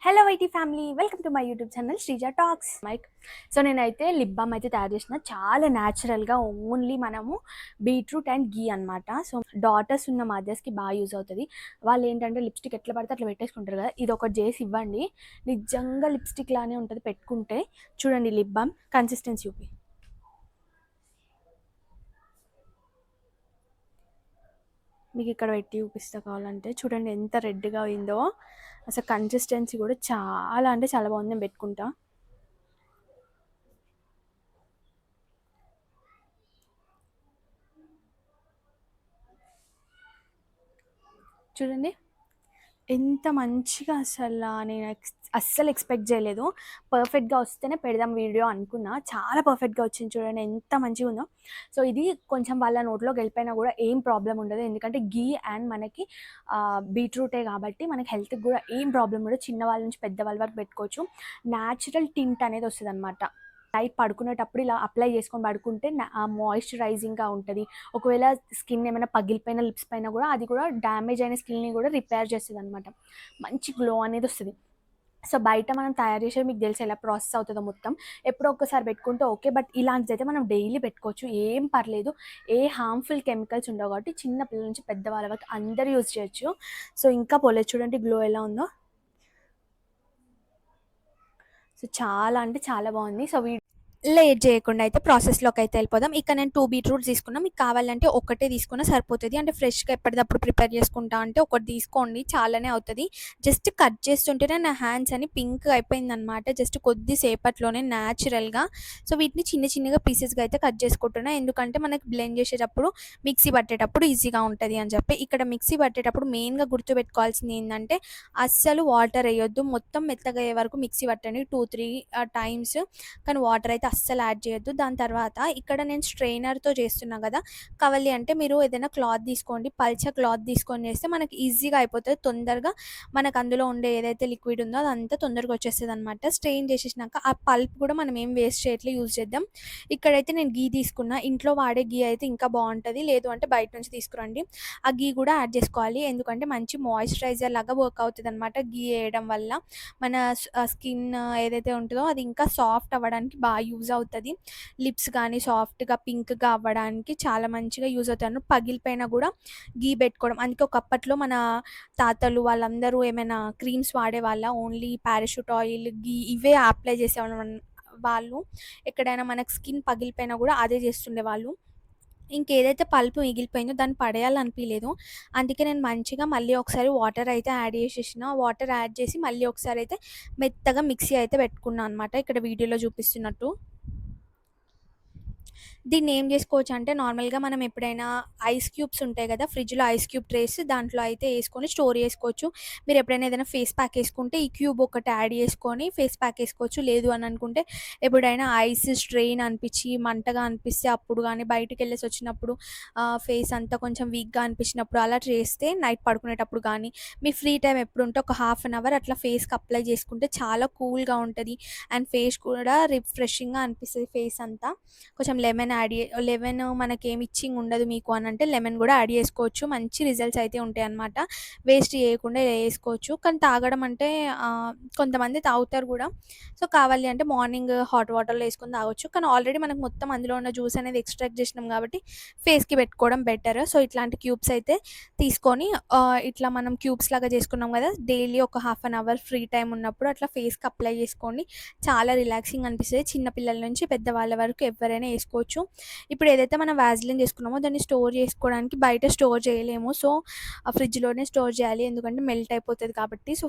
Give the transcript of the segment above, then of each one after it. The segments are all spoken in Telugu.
Hello YT family, welcome to my YouTube channel Sreeja talks mic. So నేనైతే లిప్ బామ్ అయితే తయారు చేసిన, చాలా న్యాచురల్గా ఓన్లీ మనము బీట్రూట్ అండ్ గీ అనమాట. సో డాటర్స్ ఉన్న మదర్స్కి బాగా యూజ్ అవుతుంది. వాళ్ళు ఏంటంటే లిప్స్టిక్ ఎట్లా పడితే అట్లా పెట్టేసుకుంటారు కదా, ఇది ఒకటి చేసి ఇవ్వండి, నిజంగా లిప్స్టిక్ లానే ఉంటుంది పెట్టుకుంటే. చూడండి లిప్ బామ్ కన్సిస్టెన్సీ చూపి. మీకు ఇక్కడ పెట్టి చూపిస్తా కావాలంటే, చూడండి ఎంత రెడ్గా అయిందో. అసలు కన్సిస్టెన్సీ కూడా చాలా అంటే చాలా బాగుంది. నేను పెట్టుకుంటా. చూడండి ఎంత మంచిగా, అసలు నేను అస్సలు ఎక్స్పెక్ట్ చేయలేదు. పర్ఫెక్ట్గా వస్తేనే పెడదాం వీడియో అనుకున్నా, చాలా పర్ఫెక్ట్గా వచ్చింది. చూడండి ఎంత మంచిగా ఉందో. సో ఇది కొంచెం వాళ్ళ నోట్లోకి వెళ్ళిపోయినా కూడా ఏం ప్రాబ్లం ఉండదు, ఎందుకంటే గీ అండ్ మనకి బీట్రూటే కాబట్టి మనకి హెల్త్కి కూడా ఏం ప్రాబ్లం ఉండదు. చిన్నవాళ్ళ నుంచి పెద్దవాళ్ళ వరకు పెట్టుకోవచ్చు. న్యాచురల్ టింట్ అనేది వస్తుంది అనమాట. నైట్ పడుకునేటప్పుడు ఇలా అప్లై చేసుకొని పడుకుంటే మాయిశ్చరైజింగ్గా ఉంటుంది. ఒకవేళ స్కిన్ ఏమైనా పగిలిపోయిన లిప్స్ పైన కూడా అది కూడా డ్యామేజ్ అయిన స్కిన్ని కూడా రిపేర్ చేస్తుంది అనమాట. మంచి గ్లో అనేది వస్తుంది. సో బయట మనం తయారు చేసేది మీకు తెలిసి ఎలా ప్రాసెస్ అవుతుందో మొత్తం. ఎప్పుడో ఒక్కసారి పెట్టుకుంటే ఓకే, బట్ ఇలాంటిది అయితే మనం డైలీ పెట్టుకోవచ్చు, ఏం పర్లేదు. ఏ హార్మ్ఫుల్ కెమికల్స్ ఉండవు కాబట్టి చిన్న పిల్లల నుంచి పెద్దవాళ్ళ వరకు అందరూ యూజ్ చేయొచ్చు. సో ఇంకా పోలేదు, చూడండి గ్లో ఎలా ఉందో. సో చాలా అంటే చాలా బాగుంది. సో లేట్ చేయకుండా అయితే ప్రాసెస్లోకి అయితే వెళ్ళిపోదాం. ఇక్కడ నేను 2 బీట్రూట్స్ తీసుకున్నా. మీకు కావాలంటే ఒకటే తీసుకున్నా సరిపోతుంది. అంటే ఫ్రెష్గా ఎప్పటికప్పుడు ప్రిపేర్ చేసుకుంటా అంటే ఒకటి తీసుకోండి, చాలానే అవుతుంది. జస్ట్ కట్ చేస్తుంటేనే నా హ్యాండ్స్ అని పింక్ అయిపోయిందనమాట, జస్ట్ కొద్దిసేపట్లోనే న్యాచురల్గా. సో వీటిని చిన్న చిన్నగా పీసెస్గా అయితే కట్ చేసుకుంటున్నా, ఎందుకంటే మనకి బ్లెండ్ చేసేటప్పుడు మిక్సీ పట్టేటప్పుడు ఈజీగా ఉంటుంది అని చెప్పి. ఇక్కడ మిక్సీ పట్టేటప్పుడు మెయిన్గా గుర్తుపెట్టుకోవాల్సింది ఏంటంటే అస్సలు వాటర్ వేయొద్దు, మొత్తం మెత్తగా అయ్యే వరకు మిక్సీ పట్టండి 2-3 టైమ్స్. కానీ వాటర్ అయితే అస్సలు యాడ్ చేయొద్దు. దాని తర్వాత ఇక్కడ నేను స్ట్రెయినర్తో చేస్తున్నా కదా, కావాలి అంటే మీరు ఏదైనా క్లాత్ తీసుకోండి, పల్చ క్లాత్ తీసుకొని చేస్తే మనకి ఈజీగా అయిపోతుంది. తొందరగా మనకు అందులో ఉండే ఏదైతే లిక్విడ్ ఉందో అదంతా తొందరగా వచ్చేస్తుంది అనమాట. స్ట్రెయిన్ చేసేసినాక ఆ పల్ప్ కూడా మనం ఏం వేస్ట్ చేయట్లే, యూజ్ చేద్దాం. ఇక్కడైతే నేను గీ తీసుకున్నా. ఇంట్లో వాడే గీ అయితే ఇంకా బాగుంటుంది, లేదు అంటే బయట నుంచి తీసుకురండి. ఆ గీ కూడా యాడ్ చేసుకోవాలి, ఎందుకంటే మంచి మాయిశ్చరైజర్ లాగా వర్క్ అవుతుంది అనమాట. గీ వేయడం వల్ల మన స్కిన్ ఏదైతే ఉంటుందో అది ఇంకా సాఫ్ట్ అవ్వడానికి బాగా యూజ్ అవుతుంది. లిప్స్ కానీ సాఫ్ట్గా పింక్గా అవ్వడానికి చాలా మంచిగా యూజ్ అవుతాను. పగిలిపోయినా కూడా గీ పెట్టుకోవడం. అందుకే ఒకప్పట్లో మన తాతలు వాళ్ళందరూ ఏమైనా క్రీమ్స్ వాడేవాళ్ళ, ఓన్లీ పారాషూట్ ఆయిల్ గీ ఇవే అప్లై చేసేవాళ్ళు వాళ్ళు. ఎక్కడైనా మనకు స్కిన్ పగిలిపోయినా కూడా అదే చేస్తుండే వాళ్ళు. ఇంకేదైతే పల్పు మిగిలిపోయిందో దాన్ని పడేయాలనిపించలేదు, అందుకే నేను మంచిగా మళ్ళీ ఒకసారి వాటర్ అయితే యాడ్ చేసేసిన. వాటర్ యాడ్ చేసి మళ్ళీ ఒకసారి అయితే మెత్తగా మిక్సీ అయితే పెట్టుకున్నాను అనమాట, ఇక్కడ వీడియోలో చూపిస్తున్నట్టు. దీన్ని ఏం చేసుకోవచ్చు అంటే, నార్మల్గా మనం ఎప్పుడైనా ఐస్ క్యూబ్స్ ఉంటాయి కదా, ఫ్రిడ్జ్లో ఐస్ క్యూబ్ ట్రేస్, దాంట్లో అయితే వేసుకొని స్టోర్ చేసుకోవచ్చు. మీరు ఎప్పుడైనా ఏదైనా ఫేస్ ప్యాక్ వేసుకుంటే ఈ క్యూబ్ ఒకటి యాడ్ చేసుకొని ఫేస్ ప్యాక్ వేసుకోవచ్చు. లేదు అని అనుకుంటే ఎప్పుడైనా ఐస్ స్ట్రెయిన్ అనిపించి మంటగా అనిపిస్తే అప్పుడు కానీ, బయటకు వెళ్ళేసి వచ్చినప్పుడు ఫేస్ అంతా కొంచెం వీక్గా అనిపించినప్పుడు అలా చేస్తే నైట్ పడుకునేటప్పుడు కానీ, మీ ఫ్రీ టైం ఎప్పుడు ఉంటే ఒక హాఫ్ అన్ అవర్ అట్లా ఫేస్కి అప్లై చేసుకుంటే చాలా కూల్గా ఉంటుంది. అండ్ ఫేస్ కూడా రిఫ్రెషింగ్గా అనిపిస్తుంది. ఫేస్ అంతా కొంచెం లెమన్ మనకేమి ఇచ్చింగ్ ఉండదు మీకు అని అంటే లెమన్ కూడా యాడ్ చేసుకోవచ్చు. మంచి రిజల్ట్స్ అయితే ఉంటాయి అనమాట. వేస్ట్ చేయకుండా వేసుకోవచ్చు. కానీ తాగడం అంటే కొంతమంది తాగుతారు కూడా. సో కావాలి అంటే మార్నింగ్ హాట్ వాటర్లో వేసుకొని తాగొచ్చు. కానీ ఆల్రెడీ మనకు మొత్తం అందులో ఉన్న జ్యూస్ అనేది ఎక్స్ట్రాక్ట్ చేసినాం కాబట్టి ఫేస్కి పెట్టుకోవడం బెటర్. సో ఇట్లాంటి క్యూబ్స్ అయితే తీసుకొని ఇట్లా మనం క్యూబ్స్ లాగా చేసుకున్నాం కదా, డైలీ ఒక half an hour free time ఉన్నప్పుడు అట్లా ఫేస్కి అప్లై చేసుకోండి. చాలా రిలాక్సింగ్ అనిపిస్తుంది. చిన్నపిల్లల నుంచి పెద్దవాళ్ళ వరకు ఎవరైనా వేసుకోవచ్చు. ఇప్పుడు ఏదైతే మనం వ్యాజిలిన్ చేసుకున్నామో దాన్ని స్టోర్ చేసుకోవడానికి బయట స్టోర్ చేయలేము. సో ఫ్రిడ్జ్లోనే స్టోర్ చేయాలి, ఎందుకంటే మెల్ట్ అయిపోతుంది కాబట్టి. సో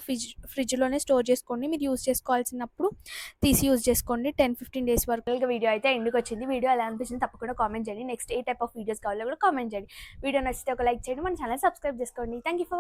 ఫ్రిడ్జ్లోనే స్టోర్ చేసుకోండి. మీరు యూజ్ చేసుకోవాల్సినప్పుడు తీసి యూజ్ చేసుకోండి. 10-15 డేస్ వరకు. వీడియో అయితే ఎందుకు వచ్చింది, వీడియో ఎలా అనిపించింది తప్పకుండా కామెంట్ చేయండి. Next A type of videos కావాలో కూడా కామెంట్ చేయండి. వీడియో నచ్చితే ఒక లైక్ చేయండి, మన ఛానల్ సబ్స్క్రైబ్ చేసుకోండి. Thank you for